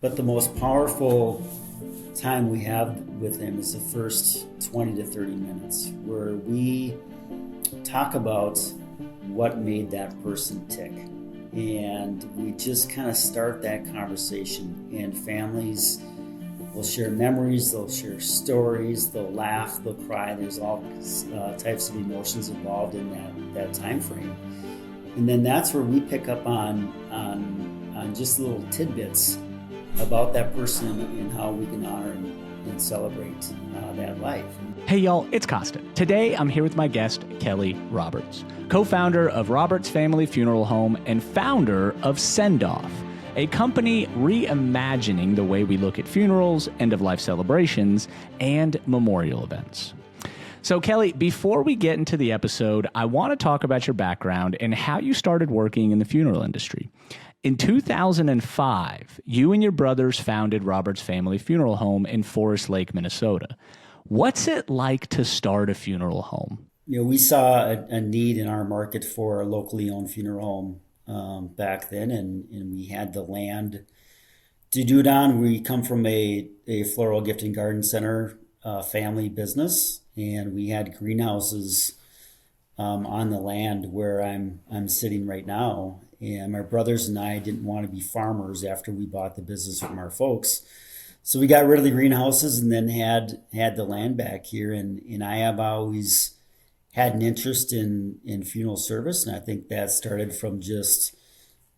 But the most powerful time we have with him is the first 20 to 30 minutes where we talk about what made that person tick. And we just kind of start that conversation, and families will share memories, they'll share stories, they'll laugh, they'll cry. There's all types of emotions involved in that time frame. And then that's where we pick up on just little tidbits about that person and how we can honor and celebrate that life. Hey y'all, it's Kosta. Today I'm here with my guest, Kelly Roberts, co-founder of Roberts Family Funeral Home and founder of SendOff, a company reimagining the way we look at funerals, end-of-life celebrations, and memorial events. So Kelly, before we get into the episode, I want to talk about your background and how you started working in the funeral industry. In 2005, you and your brothers founded Roberts Family Funeral Home in Forest Lake, Minnesota. What's it like to start a funeral home? We saw a need in our market for a locally owned funeral home back then, and we had the land to do it on. We come from a floral gift and garden center family business, and we had greenhouses on the land where I'm sitting right now. And my brothers and I didn't want to be farmers after we bought the business from our folks. So we got rid of the greenhouses and then had the land back here. And I have always had an interest in funeral service. And I think that started from just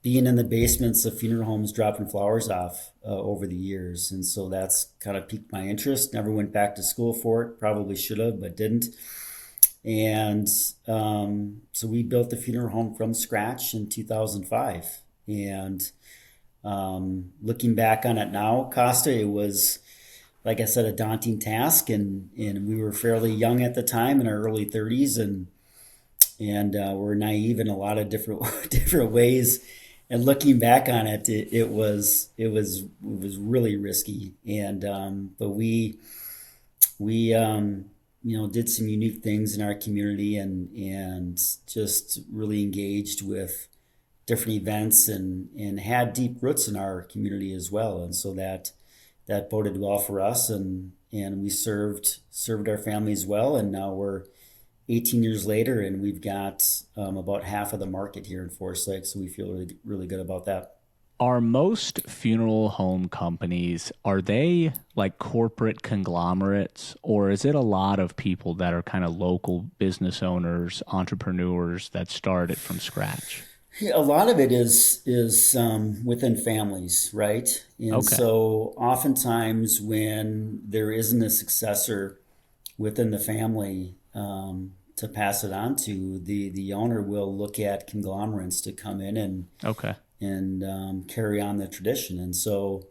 being in the basements of funeral homes, dropping flowers off over the years. And so that's kind of piqued my interest. Never went back to school for it. Probably should have, but didn't. And so we built the funeral home from scratch in 2005. And looking back on it now, Kosta, it was, like I said, a daunting task. And we were fairly young at the time, in our early 30s, and we're naive in a lot of different ways. And looking back on it, it was really risky. And but we did some unique things in our community and just really engaged with different events and had deep roots in our community as well. And so that boded well for us, and we served our families well. And now we're 18 years later, and we've got about half of the market here in Forest Lake. So we feel really, really good about that. Are most funeral home companies, are they like corporate conglomerates, or is it a lot of people that are kind of local business owners, entrepreneurs that started from scratch? Yeah, a lot of it is within families, right? And Okay. so oftentimes when there isn't a successor within the family to pass it on to, the owner will look at conglomerates to come in Okay. and carry on the tradition. And so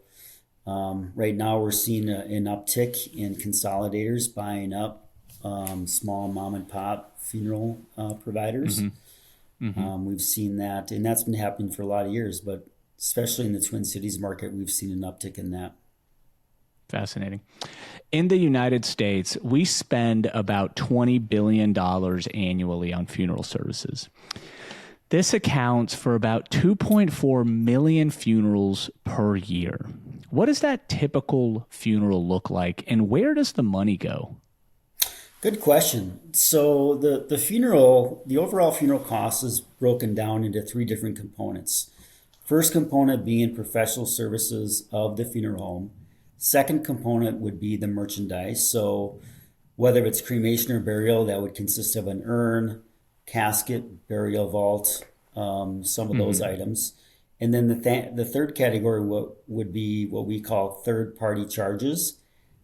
right now we're seeing an uptick in consolidators buying up small mom and pop funeral providers. We've seen that, and that's been happening for a lot of years, but especially in the Twin Cities market, we've seen an uptick in that. Fascinating. In the United States, we spend about $20 billion annually on funeral services. This accounts for about 2.4 million funerals per year. What does that typical funeral look like, and where does the money go? Good question. So the overall funeral cost is broken down into three different components. First component being professional services of the funeral home. Second component would be the merchandise. So whether it's cremation or burial, that would consist of an urn, casket, burial vault, some of those items. And then the third category would be what we call third-party charges.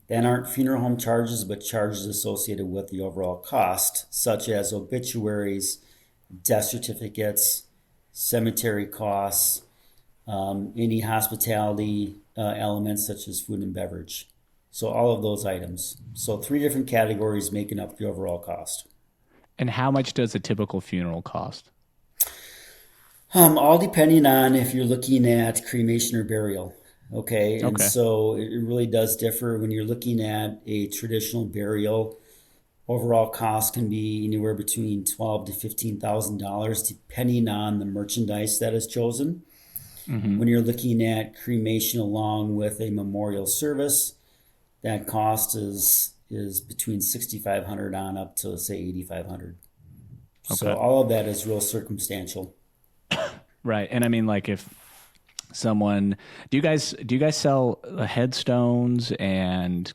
That aren't funeral home charges, but charges associated with the overall cost, such as obituaries, death certificates, cemetery costs, any hospitality elements such as food and beverage. So all of those items. So three different categories making up the overall cost. And how much does a typical funeral cost? All depending on if you're looking at cremation or burial. Okay. And so it really does differ. When you're looking at a traditional burial, overall cost can be anywhere between $12,000 to $15,000, depending on the merchandise that is chosen. When you're looking at cremation along with a memorial service, that cost is between 6,500 on up to say 8,500. So Okay. all of that is real circumstantial. Right. And I mean, like if someone, do you guys sell headstones and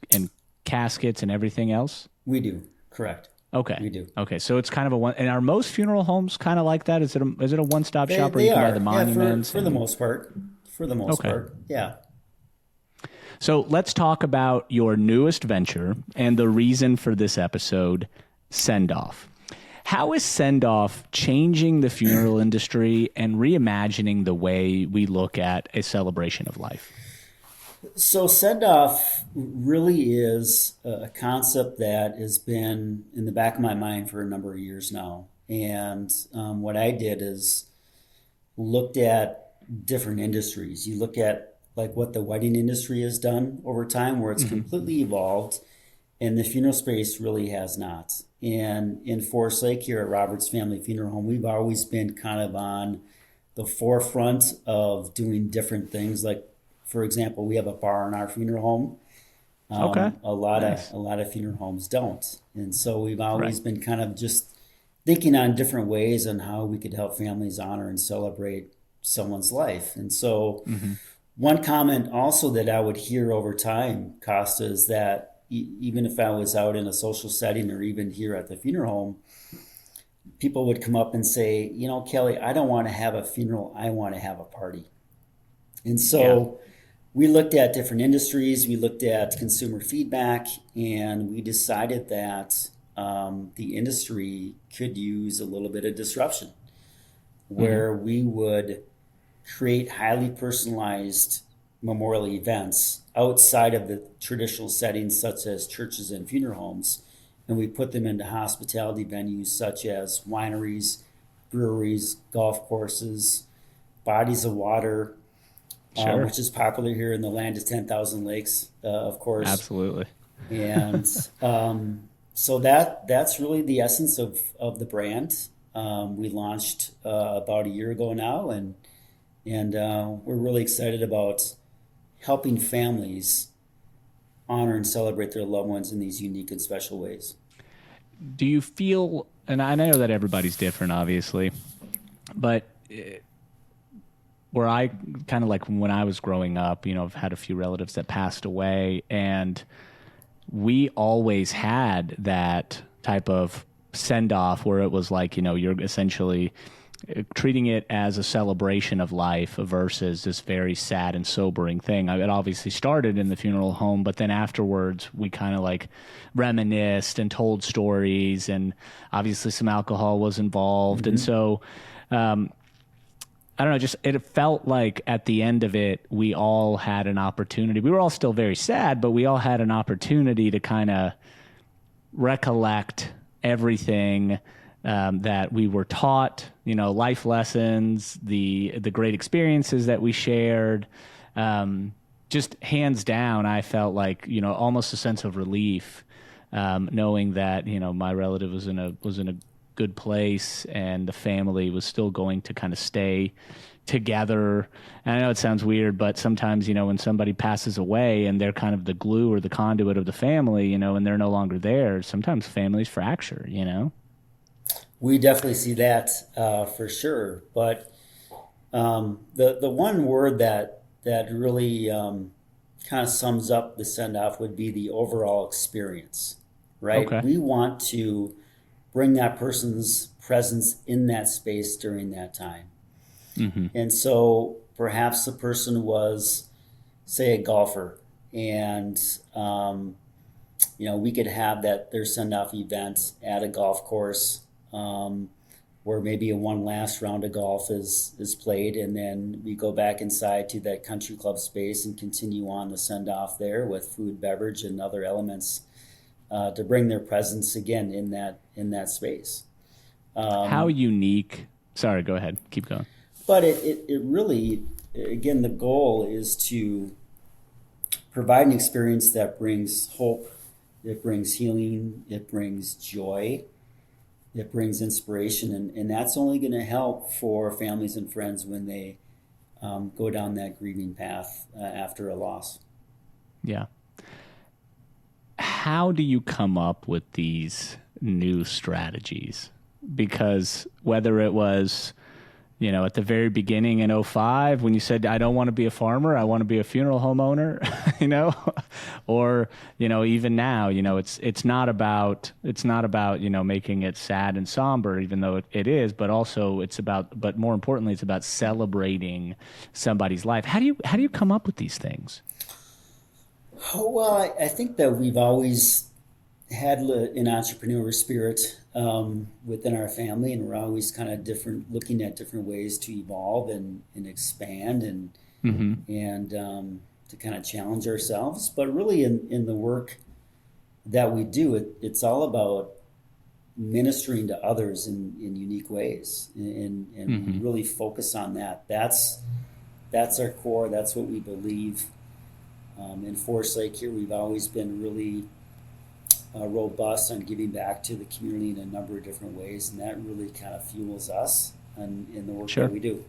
caskets and everything else? We do, correct. Okay. We do. Okay. So it's kind of a one, and are most funeral homes kind of like that? Is it a one-stop They shop where you they can buy the are, yeah, monuments for the and most part. For the most okay. part, yeah. So let's talk about your newest venture and the reason for this episode, SendOff. How is SendOff changing the funeral industry and reimagining the way we look at a celebration of life? So SendOff really is a concept that has been in the back of my mind for a number of years now. And what I did is looked at different industries. You look at like what the wedding industry has done over time, where it's completely evolved, and the funeral space really has not. And in Forest Lake here at Roberts Family Funeral Home, we've always been kind of on the forefront of doing different things. Like, for example, we have a bar in our funeral home. Okay. A lot Nice. of funeral homes don't, and so we've always Right. been kind of just thinking on different ways on how we could help families honor and celebrate someone's life. And so, one comment also that I would hear over time, Costa, is that even if I was out in a social setting or even here at the funeral home, people would come up and say, you know, Kelly, I don't want to have a funeral, I want to have a party. And Yeah. so we looked at different industries, we looked at consumer feedback, and we decided that the industry could use a little bit of disruption where we would create highly personalized memorial events outside of the traditional settings such as churches and funeral homes, and we put them into hospitality venues such as wineries, breweries, golf courses, bodies of water, Sure. which is popular here in the land of 10,000 lakes, of course. Absolutely. And so that's really the essence of the brand. We launched about a year ago now, and we're really excited about helping families honor and celebrate their loved ones in these unique and special ways. Do you feel, and I know that everybody's different, obviously, but where I kind of like when I was growing up, I've had a few relatives that passed away, and we always had that type of send off where it was like, you're essentially treating it as a celebration of life versus this very sad and sobering thing. It obviously started in the funeral home, but then afterwards we kind of like reminisced and told stories, and obviously some alcohol was involved. And so, I don't know, just it felt like at the end of it, we all had an opportunity. We were all still very sad, but we all had an opportunity to kind of recollect everything that we were taught, life lessons, the great experiences that we shared. Just hands down, I felt like, almost a sense of relief, knowing that, my relative was in a good place and the family was still going to kind of stay together. And I know it sounds weird, but sometimes, when somebody passes away and they're kind of the glue or the conduit of the family, and they're no longer there, sometimes families fracture. We definitely see that for sure. But the one word that really kind of sums up the send off would be the overall experience, right? Okay. We want to bring that person's presence in that space during that time. And so perhaps the person was, say, a golfer, and we could have their send off event at a golf course, where maybe a one last round of golf is played, and then we go back inside to that country club space and continue on the send off there with food, beverage, and other elements to bring their presence again in that space. How unique. Sorry, go ahead. Keep going. But it really, again, the goal is to provide an experience that brings hope, it brings healing, it brings joy, it brings inspiration, and that's only going to help for families and friends when they go down that grieving path after a loss. Yeah. How do you come up with these new strategies? Because whether it was, at the very beginning in '05 when you said, I don't want to be a farmer, I want to be a funeral home owner, or, even now, it's not about, making it sad and somber, even though it is, but also but more importantly, it's about celebrating somebody's life. How do you come up with these things? Oh, well, I think that we've always had an entrepreneurial spirit within our family, and we're always kind of looking at different ways to evolve and expand and to kind of challenge ourselves. But really, in the work that we do, it's all about ministering to others in unique ways, and we really focus on that. That's our core. That's what we believe. In Forest Lake here, we've always been really robust on giving back to the community in a number of different ways, and that really kind of fuels us in the work Sure. that we do.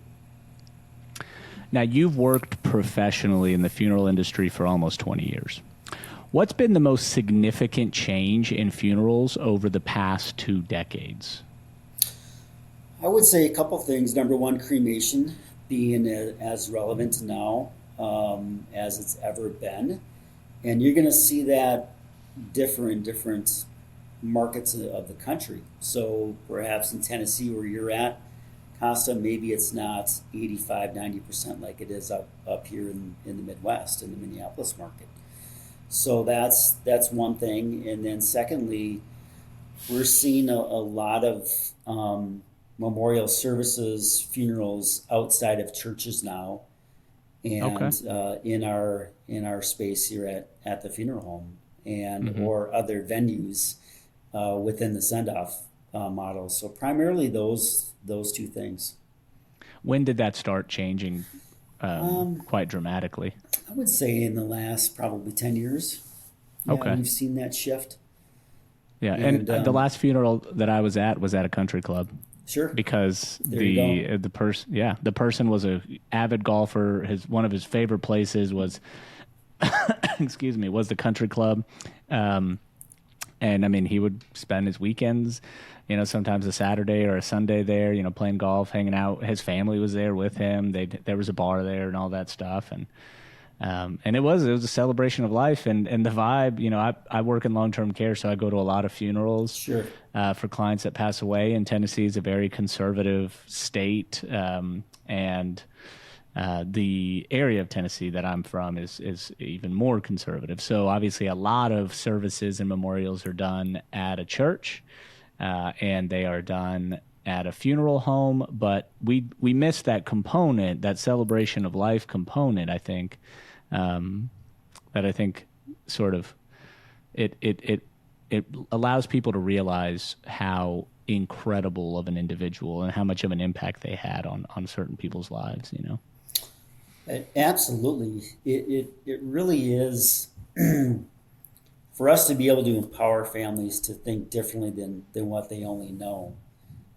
Now, you've worked professionally in the funeral industry for almost 20 years. What's been the most significant change in funerals over the past 2 decades? I would say a couple things. Number one, cremation being as relevant now as it's ever been. And you're going to see that differ in different markets of the country. So perhaps in Tennessee where you're at, Kosta, maybe it's not 85, 90% like it is up here in the Midwest, in the Minneapolis market. So that's one thing. And then secondly, we're seeing a lot of memorial services, funerals outside of churches now, and in our space here at the funeral home, and or other venues within the SendOff model. So primarily those 2 things. When did that start changing quite dramatically? I would say in the last probably 10 years. Yeah, we've seen that shift. Yeah, and the last funeral that I was at a country club. Sure. Because the person was a avid golfer. One of his favorite places was was the country club. And I mean, he would spend his weekends, sometimes a Saturday or a Sunday there, playing golf, hanging out. His family was there with him. There was a bar there and all that stuff. And it was a celebration of life and the vibe. I work in long-term care, so I go to a lot of funerals. Sure. For clients that pass away. And Tennessee is a very conservative state, and the area of Tennessee that I'm from is even more conservative. So obviously, a lot of services and memorials are done at a church, and they are done at a funeral home. But we miss that component, that celebration of life component. I think that sort of it allows people to realize how incredible of an individual and how much of an impact they had on certain people's lives, Absolutely. It really is for us to be able to empower families to think differently than what they only know.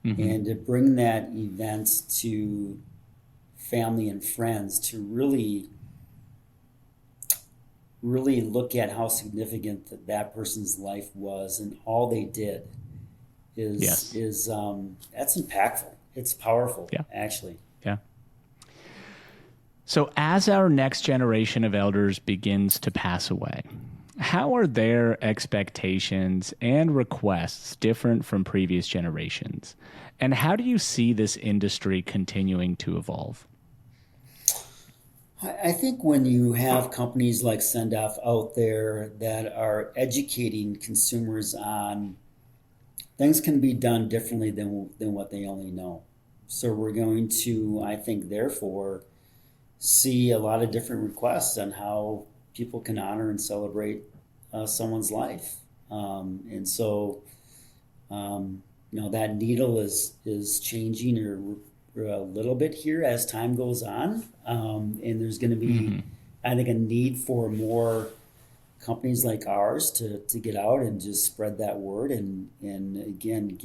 And to bring that event to family and friends to really look at how significant that person's life was and all they did is that's impactful. It's powerful, actually. Yeah. So as our next generation of elders begins to pass away, how are their expectations and requests different from previous generations? And how do you see this industry continuing to evolve? I think when you have companies like SendOff out there that are educating consumers on things can be done differently than what they only know. So we're going to, I think, therefore, see a lot of different requests on how people can honor and celebrate someone's life. And so, that needle is changing or a little bit here as time goes on. And there's going to be, I think, a need for more companies like ours to get out and just spread that word and again,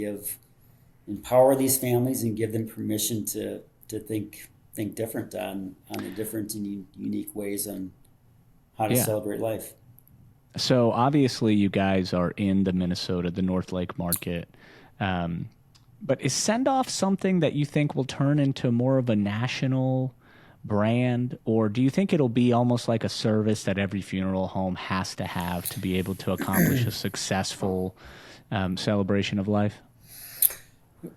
empower these families and give them permission to think think different on the different and unique ways on how to Yeah. celebrate life. So obviously, you guys are in the North Lake market. Um, but is SendOff something that you think will turn into more of a national brand, or do you think it'll be almost like a service that every funeral home has to have to be able to accomplish a successful celebration of life?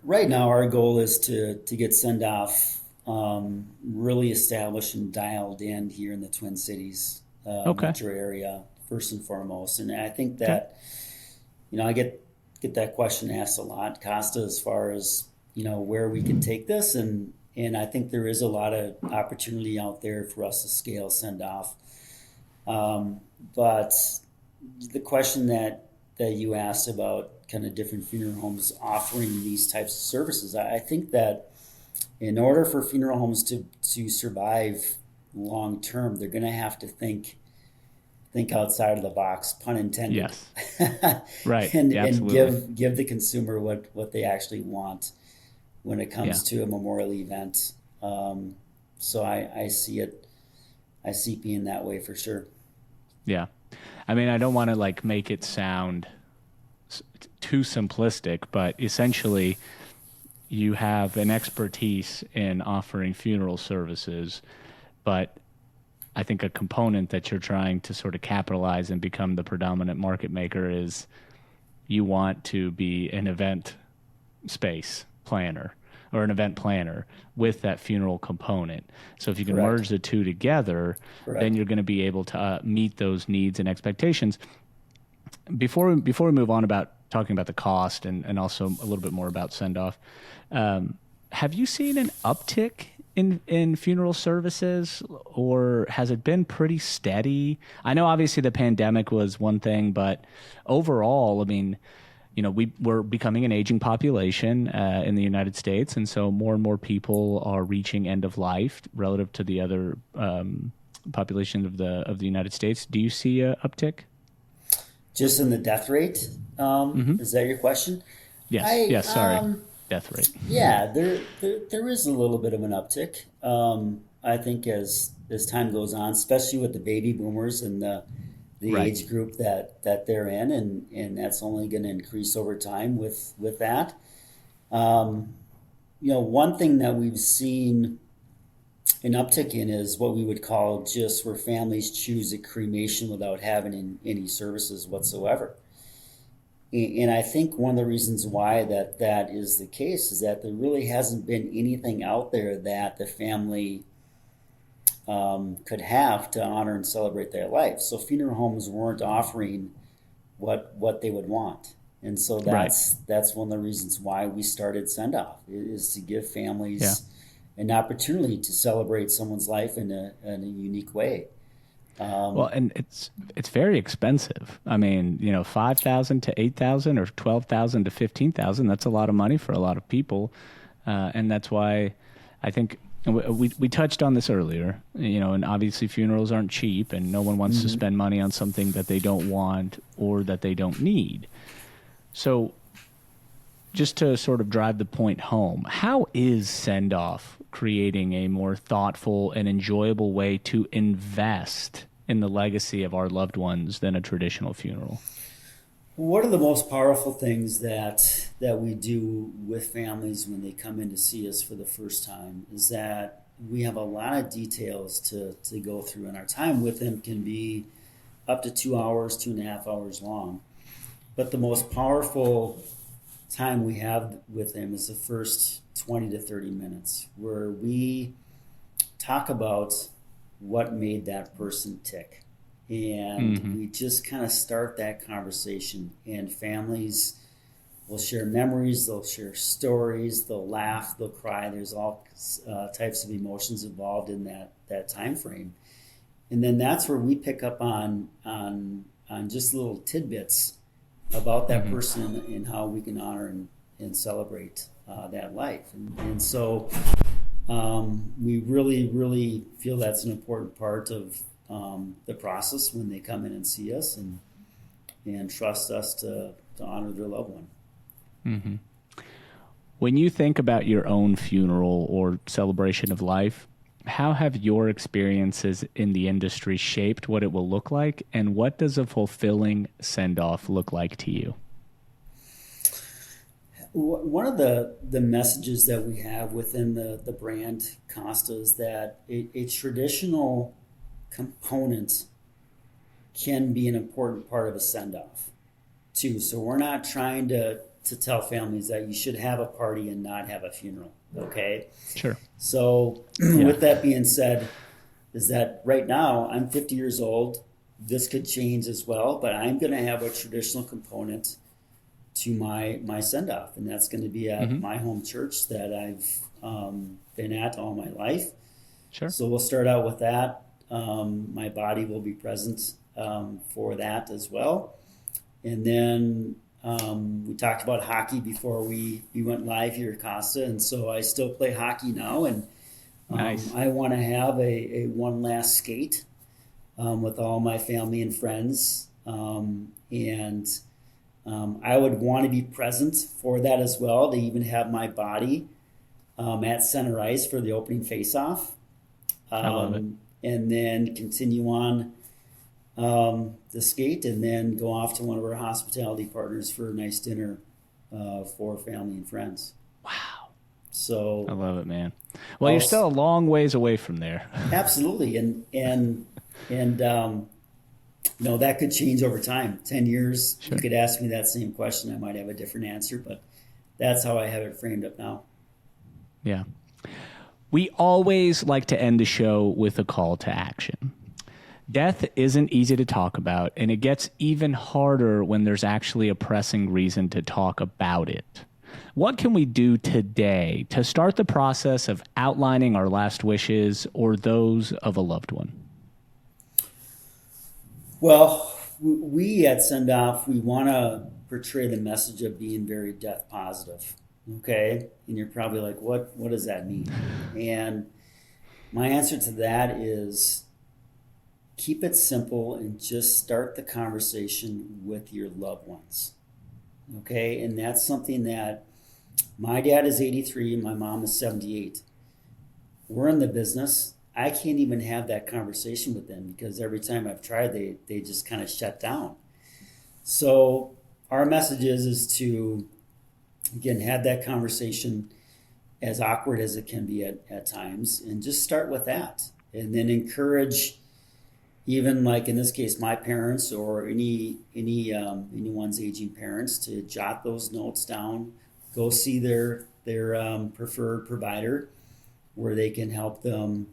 Right now, our goal is to get send off really established and dialed in here in the Twin Cities Okay. metro area first and foremost. And I think Okay. that I get that question asked a lot, Costa, as far as where we can take this, and I think there is a lot of opportunity out there for us to scale send off. Um, but the question that you asked about kind of different funeral homes offering these types of services, I think that in order for funeral homes to survive long term, they're going to have to think outside of the box, pun intended, Yes. Right. Yeah, and absolutely. give the consumer what they actually want when it Yeah. comes to a memorial event. So I see it. I see it being that way for sure. Yeah. I mean, I don't want to like make it sound too simplistic, but essentially, you have an expertise in offering funeral services, but I think a component that you're trying to sort of capitalize and become the predominant market maker is you want to be an event space planner or an event planner with that funeral component. So if you can Correct. merge the two together, then Correct. you're going to be able to meet those needs and expectations. Before we move on about talking about the cost and also a little bit more about send off, have you seen an uptick in funeral services, or has it been pretty steady? I know obviously the pandemic was one thing, but overall, I mean, we're becoming an aging population in the United States, and so more and more people are reaching end of life relative to the other population of the United States. Do you see a uptick? Just in the death rate, Hmm. is that your question? Yes. I Yes. Sorry. Death rate. Yeah, there is a little bit of an uptick. I think as time goes on, especially with the baby boomers and the Right. age group that they're in, and that's only going to increase over time with that. Um, one thing that we've seen an uptick in is what we would call just where families choose a cremation without having any services whatsoever. And I think one of the reasons why that is the case is that there really hasn't been anything out there that the family could have to honor and celebrate their life. So funeral homes weren't offering what they would want, and so Right. that's one of the reasons why we started Send Off is to give Yeah. families an opportunity to celebrate someone's life in a unique way. Well, Um, and it's very expensive. I mean, 5,000 to 8,000 or 12,000 to 15,000. That's a lot of money for a lot of people, and that's why I think we touched on this earlier. And obviously funerals aren't cheap, and no one wants to mhm. spend money on something that they don't want or that they don't need. So just to sort of drive the point home, how is send off creating a more thoughtful and enjoyable way to invest in the legacy of our loved ones than a traditional funeral? One of the most powerful things that we do with families when they come in to see us for the first time is that we have a lot of details to go through, and our time with them can be up to 2 hours, 2.5 hours long. But the most powerful time we have with them is the first 20 to 30 minutes, where we talk about what made that person tick. And Hmm. we just kind of start that conversation, and families will share memories, they'll share stories, they'll laugh, they'll cry. There's all types of emotions involved in that time frame. And then that's where we pick up on just little tidbits about that Hmm. person and how we can honor and celebrate that life. And so we really, really feel that's an important part of the process when they come in and see us and trust us to honor their loved one. Hmm. When you think about your own funeral or celebration of life, how have your experiences in the industry shaped what it will look like? And what does a fulfilling send-off look like to you? One of the messages that we have within the brand Costa is that a traditional component can be an important part of a send off too. So we're not trying to tell families that you should have a party and not have a funeral. Okay. Sure. So Yeah. with that being said, is that right now I'm 50 years old. This could change as well, but I'm going to have a traditional component to my send off, and that's going to be at my home church that I've been at all my life. Sure. So we'll start out with that. My body will be present for that as well. And then we talked about hockey before we went live here at Costa, and so I still play hockey now, and Nice. I want to have a one last skate with all my family and friends, and I would want to be present for that as well, to even have my body at center ice for the opening face-off. I love it. And then continue on the skate, and then go off to one of our hospitality partners for a nice dinner for family and friends. Wow. So I love it, man. Well, you're still a long ways away from there. absolutely, and that could change over time. 10 years, Sure. you could ask me that same question. I might have a different answer, but that's how I have it framed up now. Yeah. We always like to end the show with a call to action. Death isn't easy to talk about, and it gets even harder when there's actually a pressing reason to talk about it. What can we do today to start the process of outlining our last wishes or those of a loved one? Well, we at SendOff, we want to portray the message of being very death positive. Okay. And you're probably like, what does that mean? And my answer to that is keep it simple and just start the conversation with your loved ones. Okay. And that's something that my dad is 83, my mom is 78. We're in the business. I can't even have that conversation with them because every time I've tried, they just kind of shut down. So our message is to, again, have that conversation, as awkward as it can be at times, and just start with that. And then encourage, even like in this case, my parents or anyone's aging parents, to jot those notes down, go see their preferred provider where they can help them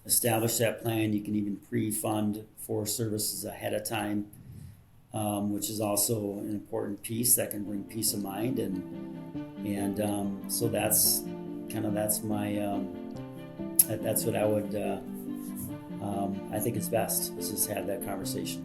establish that plan. You can even pre-fund for services ahead of time, which is also an important piece that can bring peace of mind. And so that's my that's what I would I think is best, is just have that conversation.